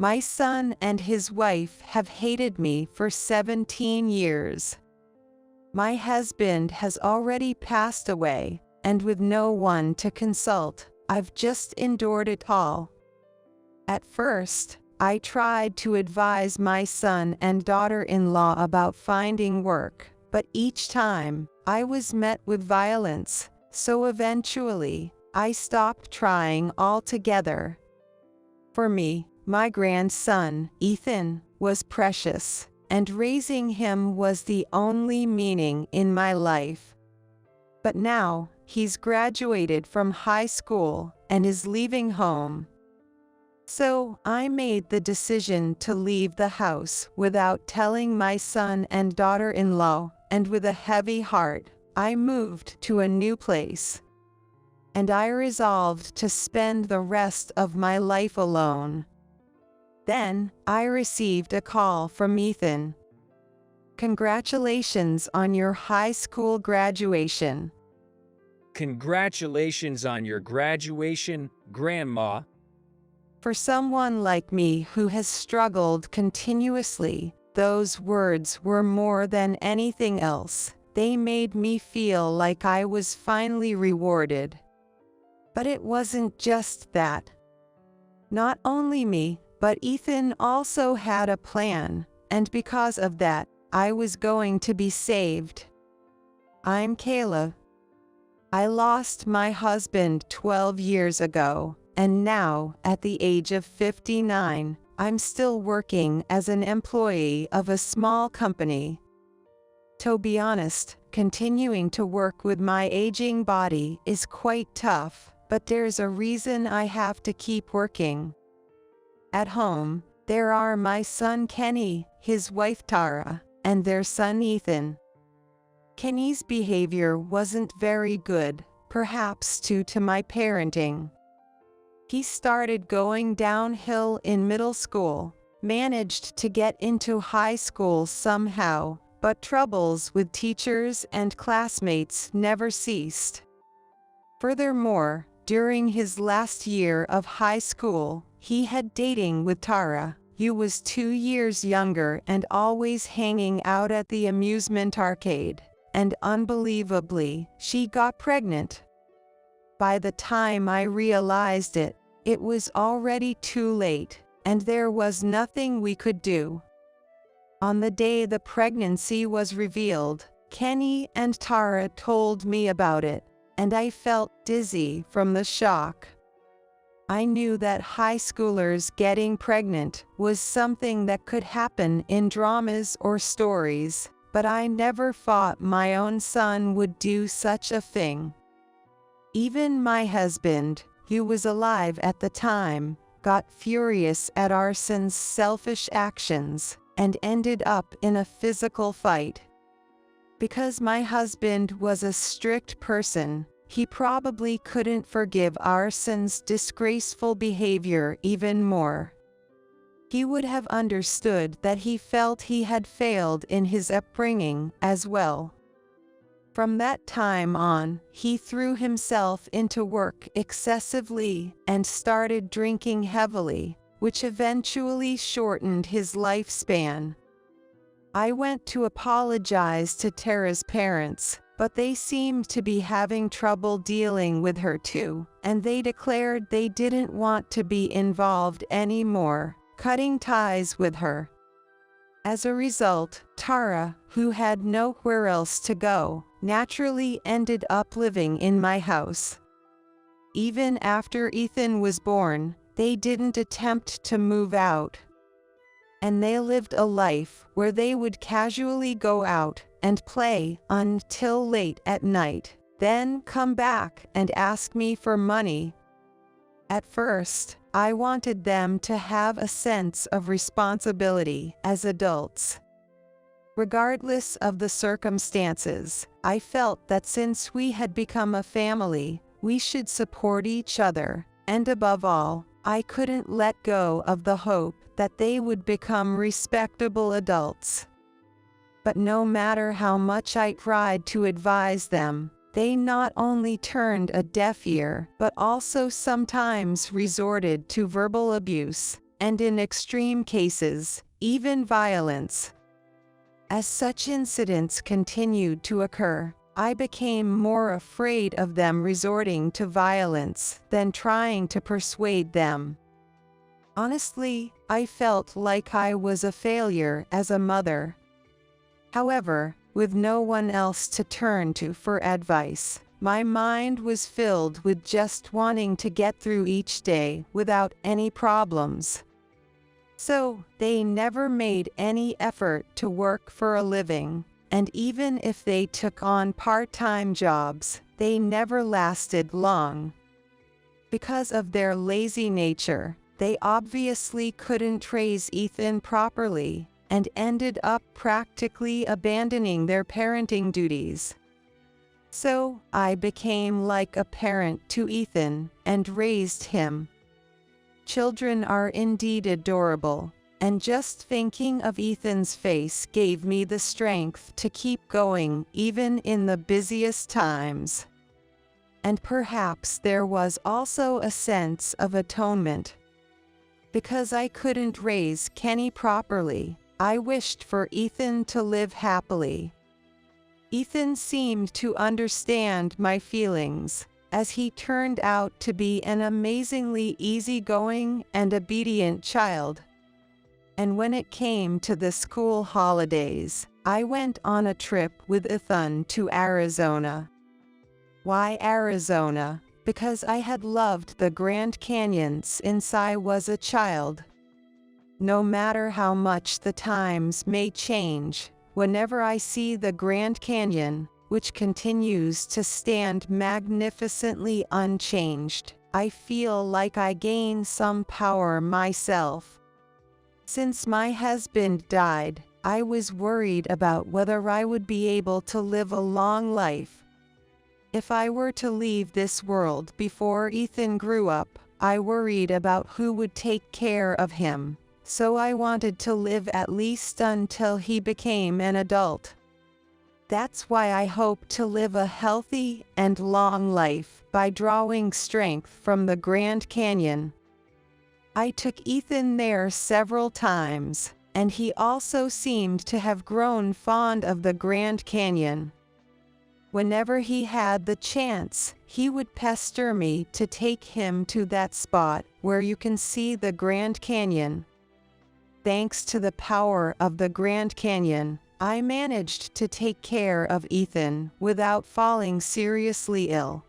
My son and his wife have hated me for 17 years. My husband has already passed away, and with no one to consult, I've just endured it all. At first, I tried to advise my son and daughter-in-law about finding work, but each time, I was met with violence, so eventually, I stopped trying altogether. For me, my grandson, Ethan, was precious, and raising him was the only meaning in my life. But now, he's graduated from high school and is leaving home. So, I made the decision to leave the house without telling my son and daughter-in-law, and with a heavy heart, I moved to a new place. And I resolved to spend the rest of my life alone. Then, I received a call from Ethan. "Congratulations on your high school graduation." Congratulations on your graduation, Grandma. For someone like me who has struggled continuously, those words were more than anything else. They made me feel like I was finally rewarded. But it wasn't just that. Not only me, but Ethan also had a plan, and because of that, I was going to be saved. I'm Kayla. I lost my husband 12 years ago, and now, at the age of 59, I'm still working as an employee of a small company. To be honest, continuing to work with my aging body is quite tough, but there's a reason I have to keep working. At home, there are my son Kenny, his wife Tara, and their son Ethan. Kenny's behavior wasn't very good, perhaps due to my parenting. He started going downhill in middle school, managed to get into high school somehow, but troubles with teachers and classmates never ceased. Furthermore, during his last year of high school, he had dating with Tara, who was 2 years younger and always hanging out at the amusement arcade, and unbelievably, she got pregnant. By the time I realized it, it was already too late, and there was nothing we could do. On the day the pregnancy was revealed, Kenny and Tara told me about it, and I felt dizzy from the shock. I knew that high schoolers getting pregnant was something that could happen in dramas or stories, but I never thought my own son would do such a thing. Even my husband, who was alive at the time, got furious at our son's selfish actions and ended up in a physical fight. Because my husband was a strict person, he probably couldn't forgive our son's disgraceful behavior even more. He would have understood that he felt he had failed in his upbringing as well. From that time on, he threw himself into work excessively and started drinking heavily, which eventually shortened his lifespan. I went to apologize to Tara's parents, but they seemed to be having trouble dealing with her too, and they declared they didn't want to be involved anymore, cutting ties with her. As a result, Tara, who had nowhere else to go, naturally ended up living in my house. Even after Ethan was born, they didn't attempt to move out. And they lived a life where they would casually go out and play until late at night, then come back and ask me for money. At first, I wanted them to have a sense of responsibility as adults. Regardless of the circumstances, I felt that since we had become a family, we should support each other, and above all, I couldn't let go of the hope that they would become respectable adults. But no matter how much I tried to advise them, they not only turned a deaf ear, but also sometimes resorted to verbal abuse, and in extreme cases, even violence. As such incidents continued to occur, I became more afraid of them resorting to violence than trying to persuade them. Honestly, I felt like I was a failure as a mother. However, with no one else to turn to for advice, my mind was filled with just wanting to get through each day without any problems. So, they never made any effort to work for a living, and even if they took on part-time jobs, they never lasted long. Because of their lazy nature, they obviously couldn't raise Ethan properly, and ended up practically abandoning their parenting duties. So, I became like a parent to Ethan, and raised him. Children are indeed adorable, and just thinking of Ethan's face gave me the strength to keep going even in the busiest times. And perhaps there was also a sense of atonement. Because I couldn't raise Kenny properly, I wished for Ethan to live happily. Ethan seemed to understand my feelings, as he turned out to be an amazingly easygoing and obedient child. And when it came to the school holidays, I went on a trip with Ethan to Arizona. Why Arizona? Because I had loved the Grand Canyon since I was a child. No matter how much the times may change, whenever I see the Grand Canyon, which continues to stand magnificently unchanged, I feel like I gain some power myself. Since my husband died, I was worried about whether I would be able to live a long life. If I were to leave this world before Ethan grew up, I worried about who would take care of him, so I wanted to live at least until he became an adult. That's why I hope to live a healthy and long life by drawing strength from the Grand Canyon. I took Ethan there several times, and he also seemed to have grown fond of the Grand Canyon. Whenever he had the chance, he would pester me to take him to that spot where you can see the Grand Canyon. Thanks to the power of the Grand Canyon, I managed to take care of Ethan without falling seriously ill.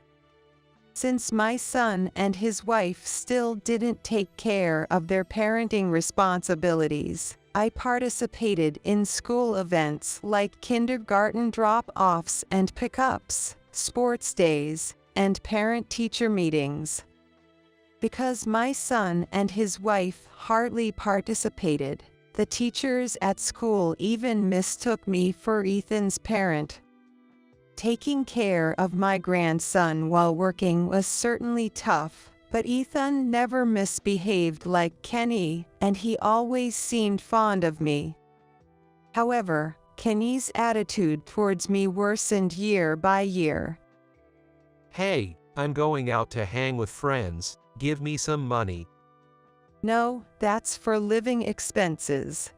Since my son and his wife still didn't take care of their parenting responsibilities, I participated in school events like kindergarten drop-offs and pickups, sports days, and parent-teacher meetings. Because my son and his wife hardly participated, the teachers at school even mistook me for Ethan's parent. Taking care of my grandson while working was certainly tough, but Ethan never misbehaved like Kenny, and he always seemed fond of me. However, Kenny's attitude towards me worsened year by year. Hey, I'm going out to hang with friends, give me some money. No, that's for living expenses.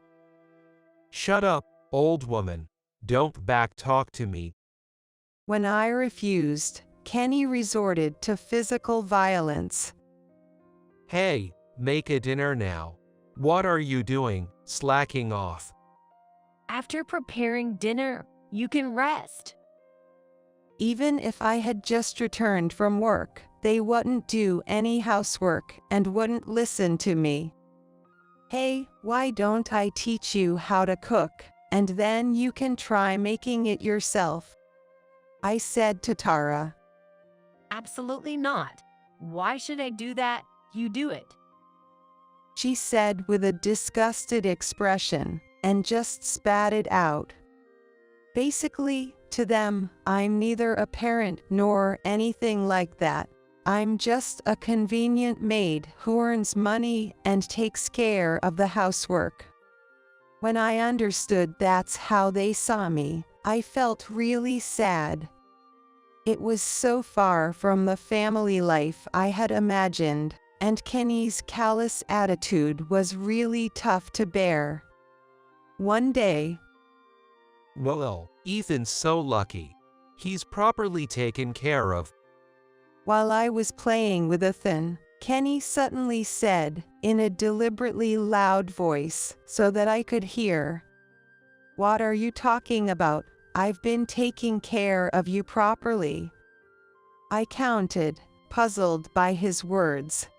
Shut up, old woman. Don't back-talk to me. When I refused, Kenny resorted to physical violence. Hey, make a dinner now. What are you doing, slacking off? After preparing dinner, you can rest. Even if I had just returned from work, they wouldn't do any housework and wouldn't listen to me. Hey, why don't I teach you how to cook, and then you can try making it yourself? I said to Tara. Absolutely not. Why should I do that? You do it. She said with a disgusted expression, and just spat it out. Basically, to them, I'm neither a parent nor anything like that. I'm just a convenient maid who earns money and takes care of the housework. When I understood that's how they saw me, I felt really sad. It was so far from the family life I had imagined, and Kenny's callous attitude was really tough to bear. One day, Well, Ethan's so lucky. He's properly taken care of. while I was playing with Ethan, Kenny suddenly said, in a deliberately loud voice, so that I could hear, "What are you talking about? I've been taking care of you properly." I counted, puzzled by his words.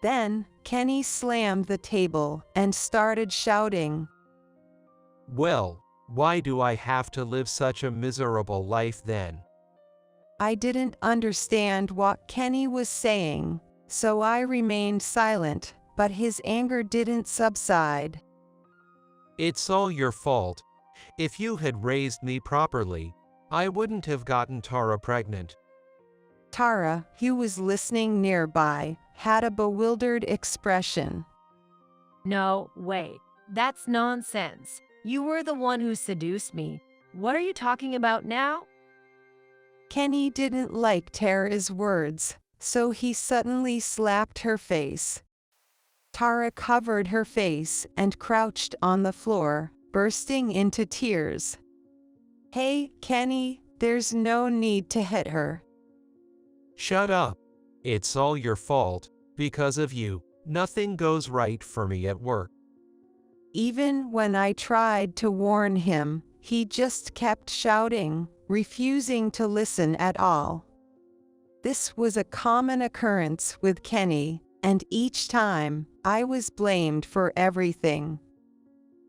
Then, Kenny slammed the table and started shouting. Well, why do I have to live such a miserable life then? I didn't understand what Kenny was saying, so I remained silent, but his anger didn't subside. It's all your fault. If you had raised me properly, I wouldn't have gotten Tara pregnant. Tara, who was listening nearby, had a bewildered expression. No, wait. That's nonsense. You were the one who seduced me. What are you talking about now? Kenny didn't like Tara's words, so he suddenly slapped her face. Tara covered her face and crouched on the floor, bursting into tears. "Hey, Kenny, there's no need to hit her." Shut up. It's all your fault. Because of you, nothing goes right for me at work. Even when I tried to warn him, he just kept shouting, refusing to listen at all. This was a common occurrence with Kenny, and each time, I was blamed for everything.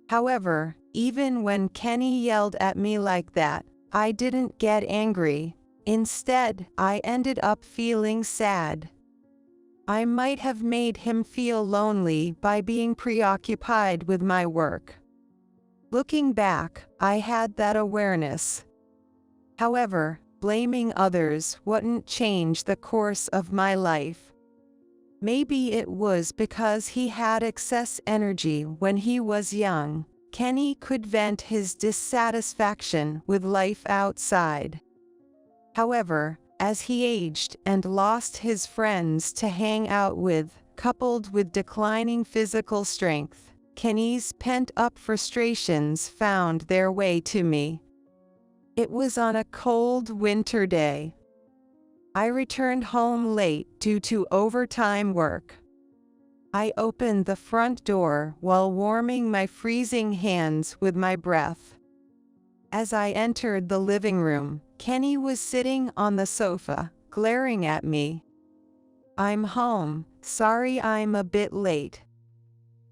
However, even when Kenny yelled at me like that, I didn't get angry. Instead, I ended up feeling sad. I might have made him feel lonely by being preoccupied with my work. Looking back, I had that awareness. However, blaming others wouldn't change the course of my life. Maybe it was because he had excess energy when he was young. Kenny could vent his dissatisfaction with life outside. However, as he aged and lost his friends to hang out with, coupled with declining physical strength, Kenny's pent-up frustrations found their way to me. It was on a cold winter day. I returned home late due to overtime work. I opened the front door while warming my freezing hands with my breath. As I entered the living room, Kenny was sitting on the sofa, glaring at me. "I'm home, sorry I'm a bit late."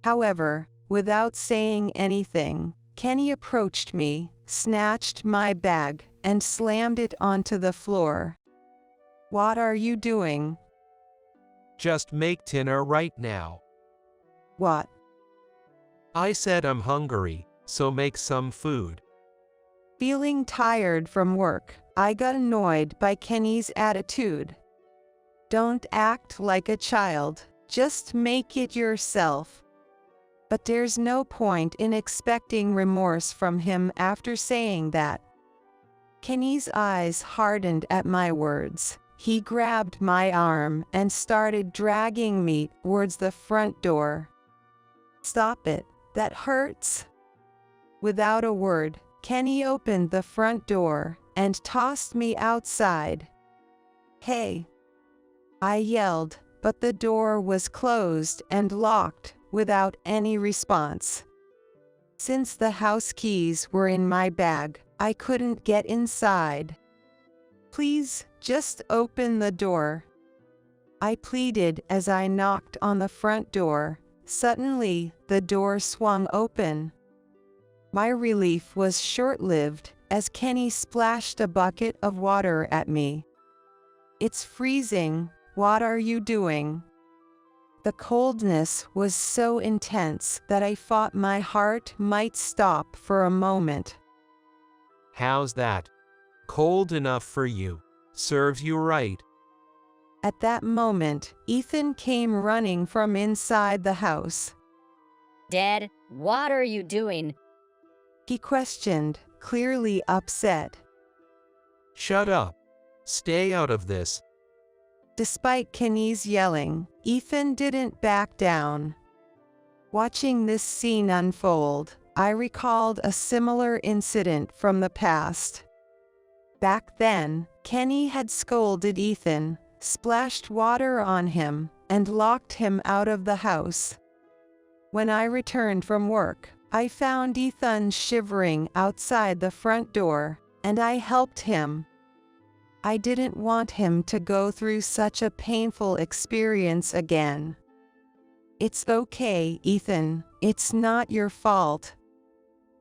However, without saying anything, Kenny approached me, snatched my bag, and slammed it onto the floor. "What are you doing?" Just make dinner right now. "What?" I said I'm hungry, so make some food. Feeling tired from work, I got annoyed by Kenny's attitude. "Don't act like a child, just make it yourself." But there's no point in expecting remorse from him after saying that. Kenny's eyes hardened at my words. He grabbed my arm and started dragging me towards the front door. "Stop it, that hurts." Without a word, Kenny opened the front door and tossed me outside. "Hey!" I yelled, but the door was closed and locked without any response. Since the house keys were in my bag, I couldn't get inside. "Please, just open the door." I pleaded as I knocked on the front door. Suddenly, the door swung open. My relief was short-lived as Kenny splashed a bucket of water at me. "It's freezing, what are you doing?" The coldness was so intense that I thought my heart might stop for a moment. How's that? Cold enough for you. Serves you right. At that moment, Ethan came running from inside the house. "Dad, what are you doing?" He questioned, clearly upset. Shut up. Stay out of this. Despite Kenny's yelling, Ethan didn't back down. Watching this scene unfold, I recalled a similar incident from the past. Back then, Kenny had scolded Ethan, splashed water on him, and locked him out of the house. When I returned from work, I found Ethan shivering outside the front door, and I helped him. I didn't want him to go through such a painful experience again. It's okay, Ethan, it's not your fault.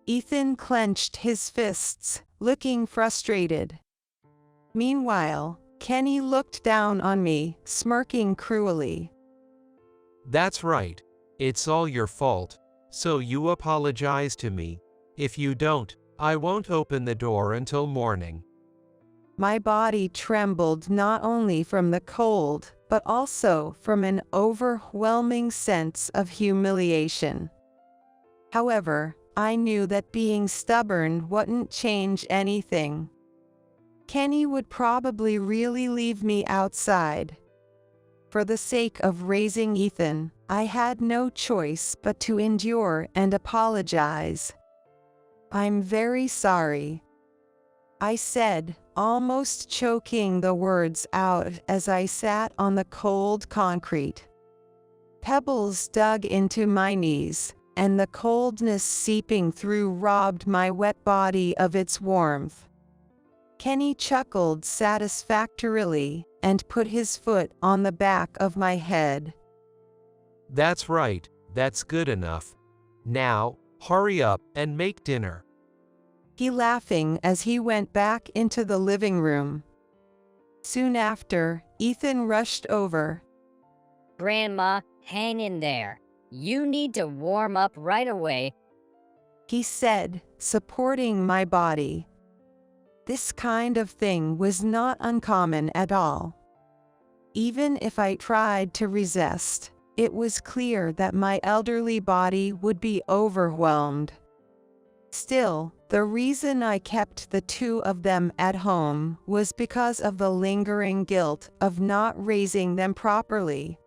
Ethan clenched his fists, looking frustrated. Meanwhile, Kenny looked down on me, smirking cruelly. That's right. It's all your fault. So you apologize to me. If you don't, I won't open the door until morning. My body trembled not only from the cold, but also from an overwhelming sense of humiliation. However, I knew that being stubborn wouldn't change anything. Kenny would probably really leave me outside. For the sake of raising Ethan, I had no choice but to endure and apologize. I'm very sorry, I said, almost choking the words out as I sat on the cold concrete. Pebbles dug into my knees, and the coldness seeping through robbed my wet body of its warmth. Kenny chuckled satisfactorily and put his foot on the back of my head. That's right, that's good enough. Now, hurry up and make dinner. He laughing as he went back into the living room. Soon after, Ethan rushed over. Grandma, hang in there. You need to warm up right away. He said, supporting my body. This kind of thing was not uncommon at all. Even if I tried to resist, it was clear that my elderly body would be overwhelmed. Still, the reason I kept the two of them at home was because of the lingering guilt of not raising them properly.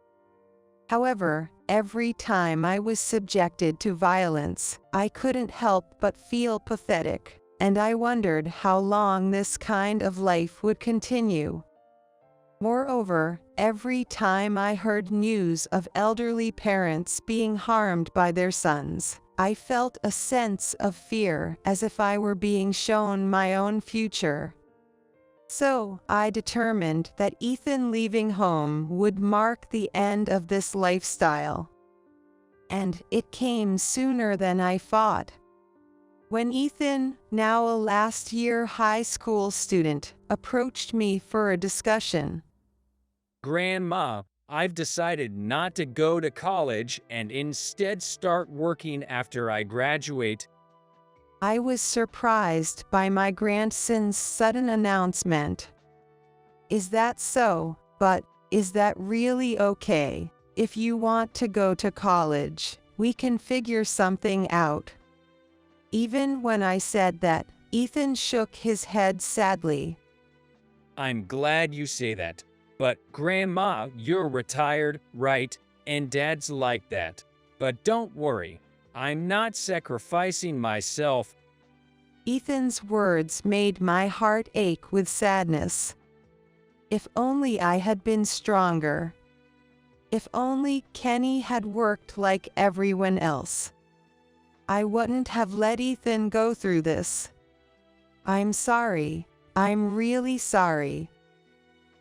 However, every time I was subjected to violence, I couldn't help but feel pathetic, and I wondered how long this kind of life would continue. Moreover, every time I heard news of elderly parents being harmed by their sons, I felt a sense of fear, as if I were being shown my own future. So, I determined that Ethan leaving home would mark the end of this lifestyle. And it came sooner than I thought. When Ethan, now a last-year high school student, approached me for a discussion. Grandma, I've decided not to go to college and instead start working after I graduate. I was surprised by my grandson's sudden announcement. Is that so? But is that really okay? If you want to go to college, we can figure something out. Even when I said that, Ethan shook his head sadly. I'm glad you say that. But Grandma, you're retired, right? And Dad's like that. But don't worry, I'm not sacrificing myself. Ethan's words made my heart ache with sadness. If only I had been stronger. If only Kenny had worked like everyone else. I wouldn't have let Ethan go through this. I'm sorry. I'm really sorry.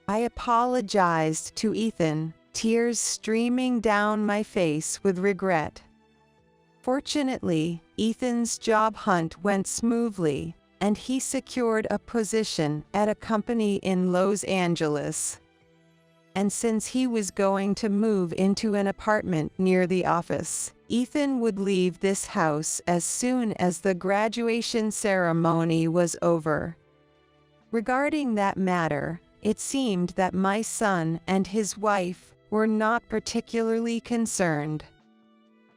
I apologized to Ethan, tears streaming down my face with regret. Fortunately, Ethan's job hunt went smoothly, and he secured a position at a company in Los Angeles. And since he was going to move into an apartment near the office, Ethan would leave this house as soon as the graduation ceremony was over. Regarding that matter, it seemed that my son and his wife were not particularly concerned.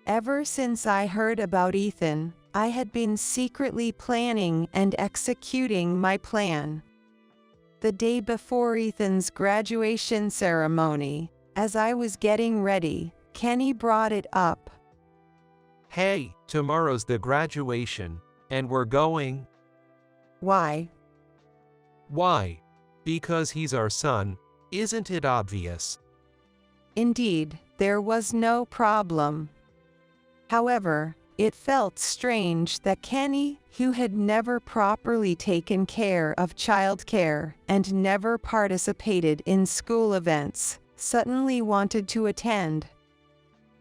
Ever since I heard about Ethan, I had been secretly planning and executing my plan. The day before Ethan's graduation ceremony, as I was getting ready, Kenny brought it up. Hey, tomorrow's the graduation, and we're going. Why? Why? Because he's our son, isn't it obvious? Indeed, there was no problem. However, it felt strange that Kenny, who had never properly taken care of childcare and never participated in school events, suddenly wanted to attend.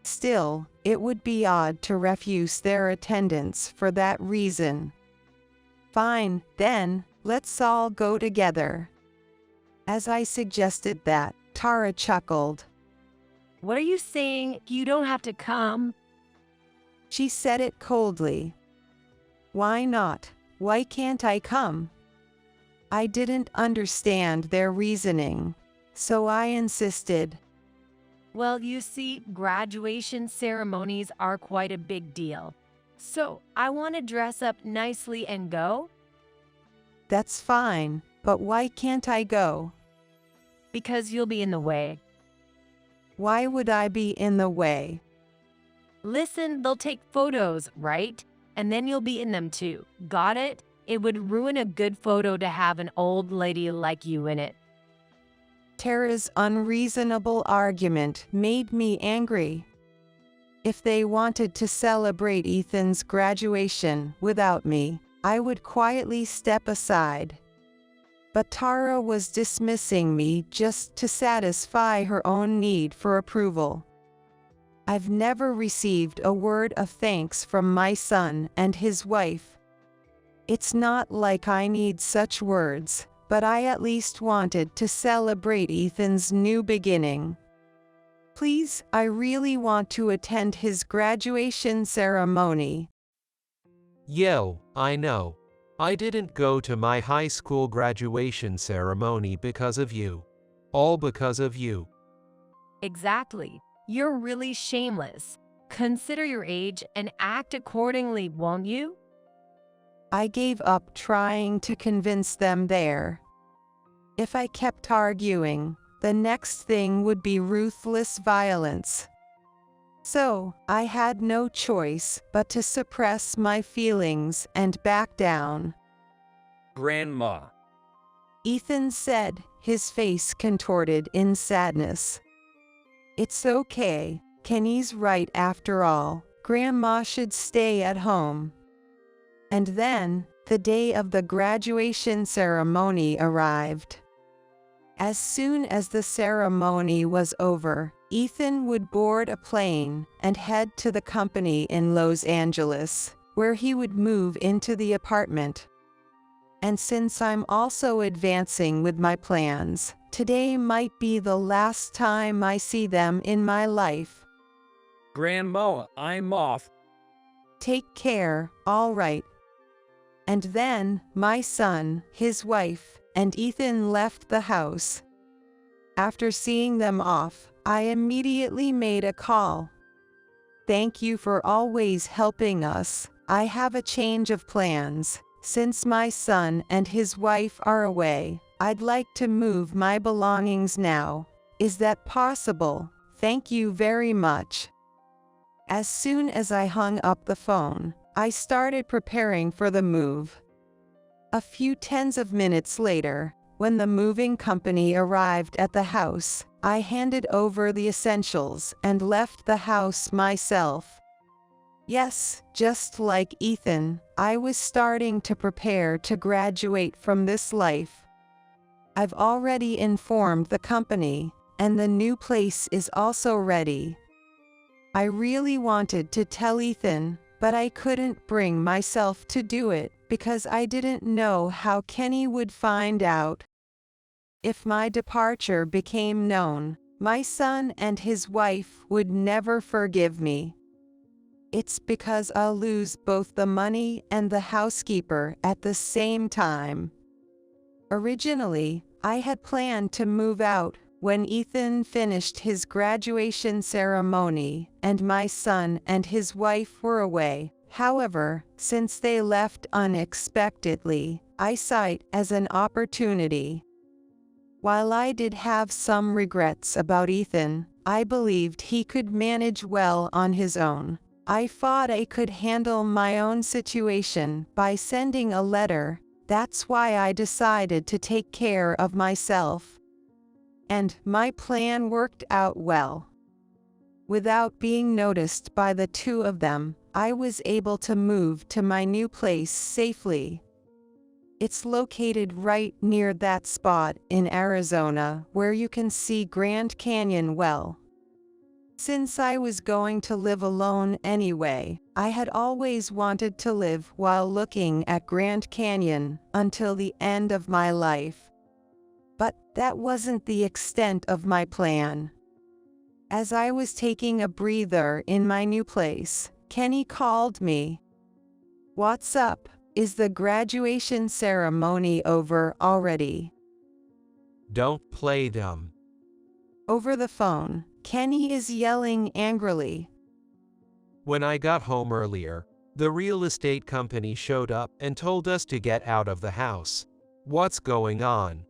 Still, it would be odd to refuse their attendance for that reason. Fine, then, let's all go together. As I suggested that, Tara chuckled. What are you saying? You don't have to come? She said it coldly. Why not? Why can't I come? I didn't understand their reasoning, so I insisted. Well, you see, graduation ceremonies are quite a big deal. So, I want to dress up nicely and go? That's fine, but why can't I go? Because you'll be in the way. Why would I be in the way? Listen, they'll take photos, right? And then you'll be in them too. Got it? It would ruin a good photo to have an old lady like you in it. Tara's unreasonable argument made me angry. If they wanted to celebrate Ethan's graduation without me, I would quietly step aside. But Tara was dismissing me just to satisfy her own need for approval. I've never received a word of thanks from my son and his wife. It's not like I need such words, but I at least wanted to celebrate Ethan's new beginning. Please, I really want to attend his graduation ceremony. Yo, I know. I didn't go to my high school graduation ceremony because of you. All because of you. Exactly. You're really shameless. Consider your age and act accordingly, won't you? I gave up trying to convince them there. If I kept arguing, the next thing would be ruthless violence. So, I had no choice but to suppress my feelings and back down. Grandma. Ethan said, his face contorted in sadness. It's okay, Kenny's right after all. Grandma should stay at home. And then, the day of the graduation ceremony arrived. As soon as the ceremony was over, Ethan would board a plane and head to the company in Los Angeles, where he would move into the apartment. And since I'm also advancing with my plans, today might be the last time I see them in my life. Grandma, I'm off. Take care, all right. And then, my son, his wife, and Ethan left the house. After seeing them off, I immediately made a call. Thank you for always helping us. I have a change of plans. Since my son and his wife are away, I'd like to move my belongings now. Is that possible? Thank you very much. As soon as I hung up the phone, I started preparing for the move. A few tens of minutes later, when the moving company arrived at the house, I handed over the essentials and left the house myself. Yes, just like Ethan, I was starting to prepare to graduate from this life. I've already informed the company, and the new place is also ready. I really wanted to tell Ethan, but I couldn't bring myself to do it because I didn't know how Kenny would find out. If my departure became known, my son and his wife would never forgive me. It's because I'll lose both the money and the housekeeper at the same time. Originally, I had planned to move out when Ethan finished his graduation ceremony and my son and his wife were away. However, since they left unexpectedly, I saw it as an opportunity. While I did have some regrets about Ethan, I believed he could manage well on his own. I thought I could handle my own situation by sending a letter. That's why I decided to take care of myself. And my plan worked out well. Without being noticed by the two of them, I was able to move to my new place safely. It's located right near that spot in Arizona where you can see Grand Canyon well. Since I was going to live alone anyway, I had always wanted to live while looking at Grand Canyon until the end of my life. But that wasn't the extent of my plan. As I was taking a breather in my new place, Kenny called me. "What's up? Is the graduation ceremony over already?" Don't play dumb. Over the phone, Kenny is yelling angrily. When I got home earlier, the real estate company showed up and told us to get out of the house. What's going on?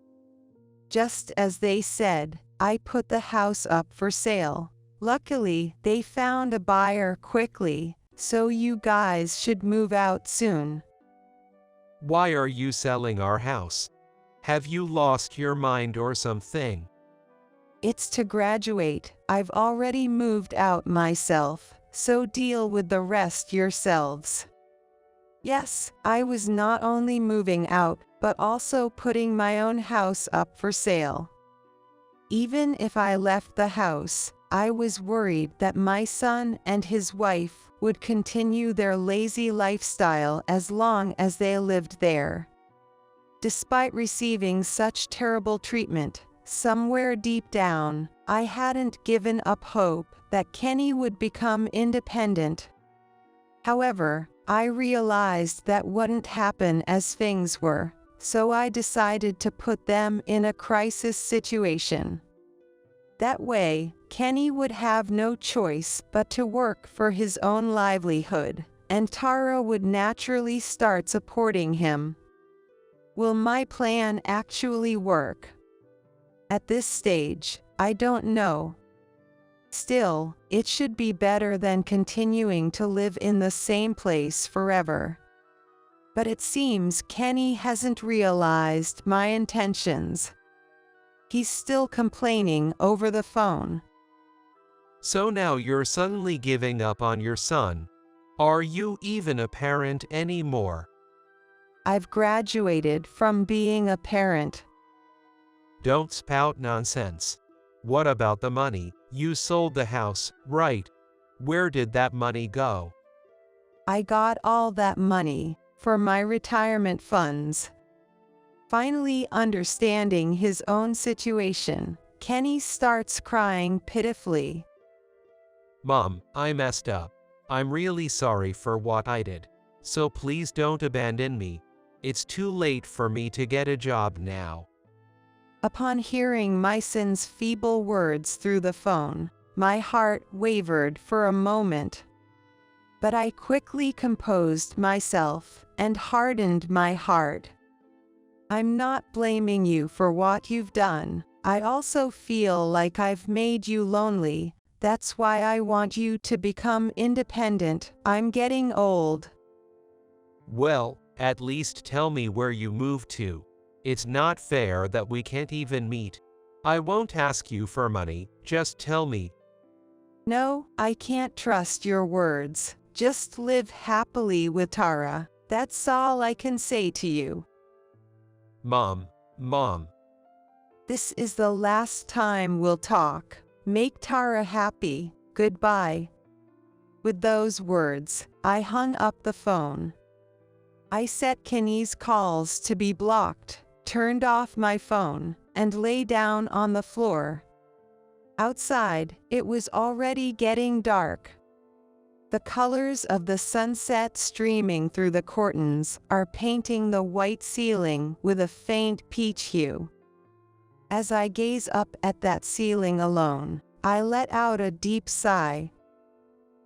Just as they said, I put the house up for sale. Luckily, they found a buyer quickly, so you guys should move out soon. Why are you selling our house? Have you lost your mind or something? It's to graduate. I've already moved out myself, so deal with the rest yourselves. Yes, I was not only moving out, but also putting my own house up for sale. Even if I left the house, I was worried that my son and his wife would continue their lazy lifestyle as long as they lived there. Despite receiving such terrible treatment, somewhere deep down, I hadn't given up hope that Kenny would become independent. However, I realized that wouldn't happen as things were, so I decided to put them in a crisis situation. That way, Kenny would have no choice but to work for his own livelihood, and Tara would naturally start supporting him. Will my plan actually work? At this stage, I don't know. Still, it should be better than continuing to live in the same place forever. But it seems Kenny hasn't realized my intentions. He's still complaining over the phone. So now you're suddenly giving up on your son. Are you even a parent anymore? I've graduated from being a parent. Don't spout nonsense. What about the money? You sold the house, right? Where did that money go? I got all that money for my retirement funds. Finally understanding his own situation, Kenny starts crying pitifully. Mom, I messed up. I'm really sorry for what I did. So please don't abandon me. It's too late for me to get a job now. Upon hearing my son's feeble words through the phone, my heart wavered for a moment. But I quickly composed myself and hardened my heart. I'm not blaming you for what you've done. I also feel like I've made you lonely. That's why I want you to become independent. I'm getting old. Well, at least tell me where you moved to. It's not fair that we can't even meet. I won't ask you for money, just tell me. No, I can't trust your words. Just live happily with Tara. That's all I can say to you. Mom. This is the last time we'll talk. Make Tara happy. Goodbye. With those words, I hung up the phone. I set Kenny's calls to be blocked, turned off my phone, and lay down on the floor. Outside, it was already getting dark. The colors of the sunset streaming through the curtains are painting the white ceiling with a faint peach hue. As I gaze up at that ceiling alone, I let out a deep sigh.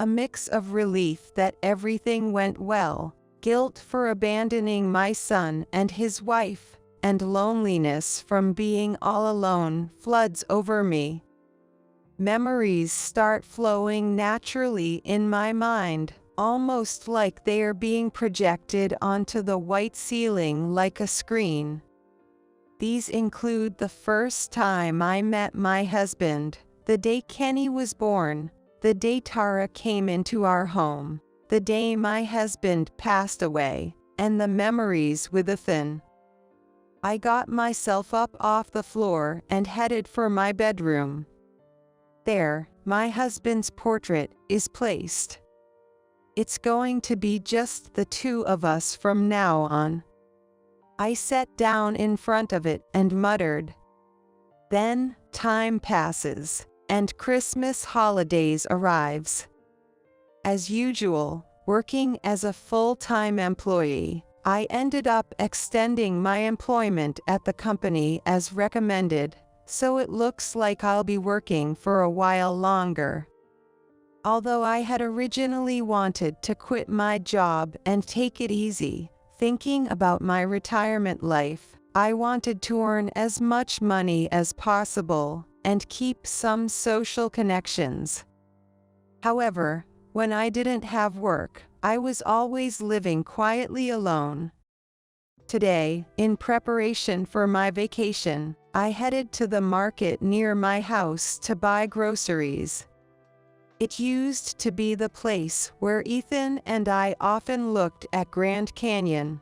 A mix of relief that everything went well, guilt for abandoning my son and his wife, and loneliness from being all alone floods over me. Memories start flowing naturally in my mind, almost like they are being projected onto the white ceiling like a screen. These include the first time I met my husband, the day Kenny was born, the day Tara came into our home, the day my husband passed away, and the memories with Ethan. I got myself up off the floor and headed for my bedroom. There, my husband's portrait is placed. It's going to be just the two of us from now on. I sat down in front of it and muttered. Then, time passes, and Christmas holidays arrives. As usual, working as a full-time employee, I ended up extending my employment at the company as recommended, so it looks like I'll be working for a while longer. Although I had originally wanted to quit my job and take it easy, thinking about my retirement life, I wanted to earn as much money as possible and keep some social connections. However, when I didn't have work, I was always living quietly alone. Today, in preparation for my vacation, I headed to the market near my house to buy groceries. It used to be the place where Ethan and I often looked at Grand Canyon.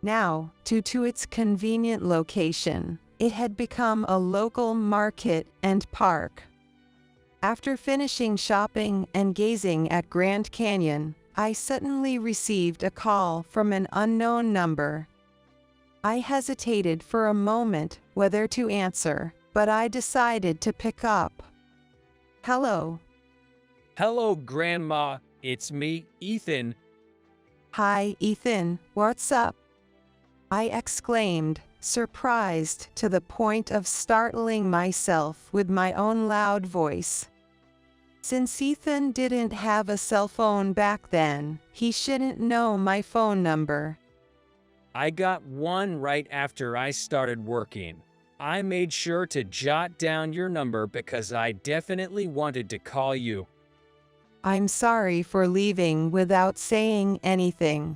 Now, due to its convenient location, it had become a local market and park. After finishing shopping and gazing at Grand Canyon, I suddenly received a call from an unknown number. I hesitated for a moment whether to answer, but I decided to pick up. Hello. Hello, Grandma. It's me, Ethan. Hi, Ethan. What's up? I exclaimed, surprised to the point of startling myself with my own loud voice. Since Ethan didn't have a cell phone back then, he shouldn't know my phone number. I got one right after I started working. I made sure to jot down your number because I definitely wanted to call you. I'm sorry for leaving without saying anything.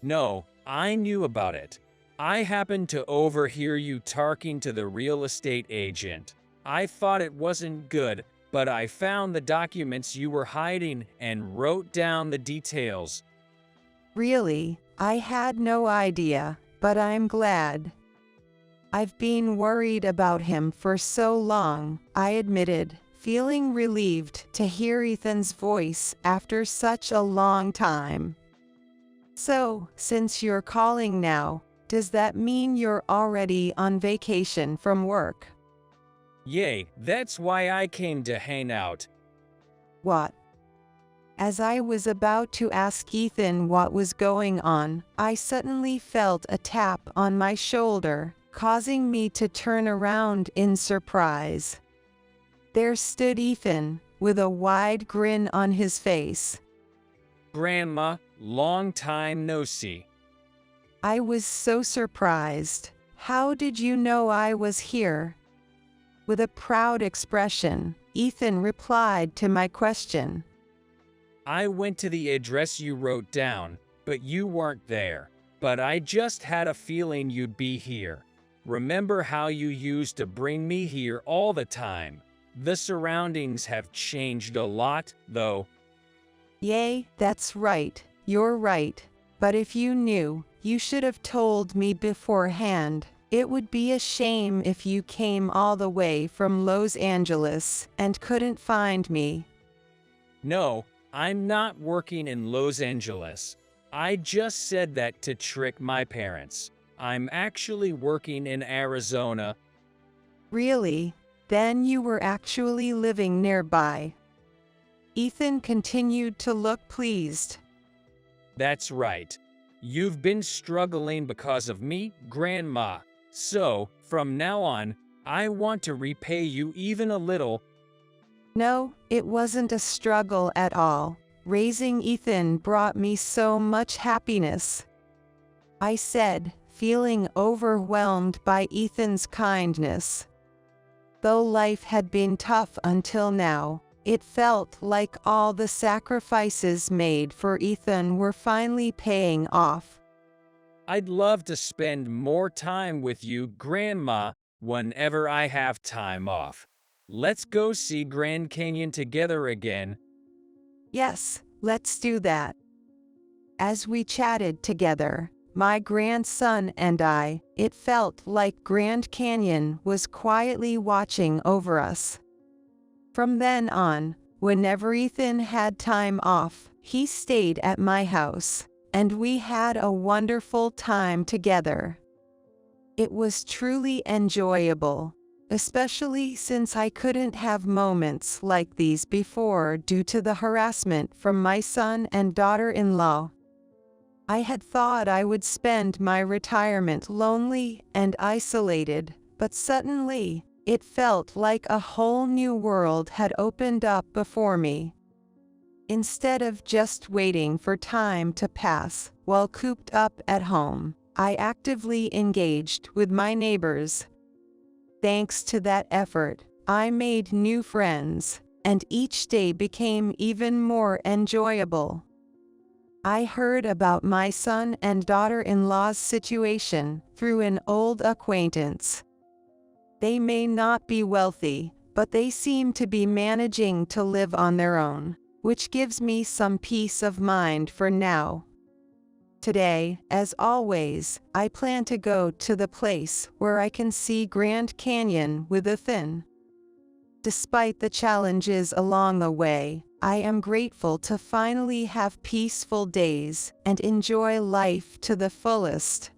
No, I knew about it. I happened to overhear you talking to the real estate agent. I thought it wasn't good, but I found the documents you were hiding and wrote down the details. Really, I had no idea, but I'm glad. I've been worried about him for so long, I admitted, feeling relieved to hear Ethan's voice after such a long time. So, since you're calling now, does that mean you're already on vacation from work? Yay, that's why I came to hang out. What? As I was about to ask Ethan what was going on, I suddenly felt a tap on my shoulder, causing me to turn around in surprise. There stood Ethan, with a wide grin on his face. Grandma, long time no see. I was so surprised. How did you know I was here? With a proud expression, Ethan replied to my question. I went to the address you wrote down, but you weren't there. But I just had a feeling you'd be here. Remember how you used to bring me here all the time? The surroundings have changed a lot, though. Yay, that's right. You're right. But if you knew, you should have told me beforehand. It would be a shame if you came all the way from Los Angeles and couldn't find me. No, I'm not working in Los Angeles. I just said that to trick my parents. I'm actually working in Arizona. Really? Then you were actually living nearby. Ethan continued to look pleased. That's right. You've been struggling because of me, Grandma. So, from now on, I want to repay you even a little. No, it wasn't a struggle at all. Raising Ethan brought me so much happiness. I said, feeling overwhelmed by Ethan's kindness. Though life had been tough until now, it felt like all the sacrifices made for Ethan were finally paying off. I'd love to spend more time with you, Grandma, whenever I have time off. Let's go see Grand Canyon together again. Yes, let's do that. As we chatted together, my grandson and I, it felt like Grand Canyon was quietly watching over us. From then on, whenever Ethan had time off, he stayed at my house, and we had a wonderful time together. It was truly enjoyable, especially since I couldn't have moments like these before due to the harassment from my son and daughter-in-law. I had thought I would spend my retirement lonely and isolated, but suddenly, it felt like a whole new world had opened up before me. Instead of just waiting for time to pass while cooped up at home, I actively engaged with my neighbors. Thanks to that effort, I made new friends, and each day became even more enjoyable. I heard about my son and daughter-in-law's situation through an old acquaintance. They may not be wealthy, but they seem to be managing to live on their own, which gives me some peace of mind for now. Today, as always, I plan to go to the place where I can see Grand Canyon with Ethan. Despite the challenges along the way, I am grateful to finally have peaceful days and enjoy life to the fullest.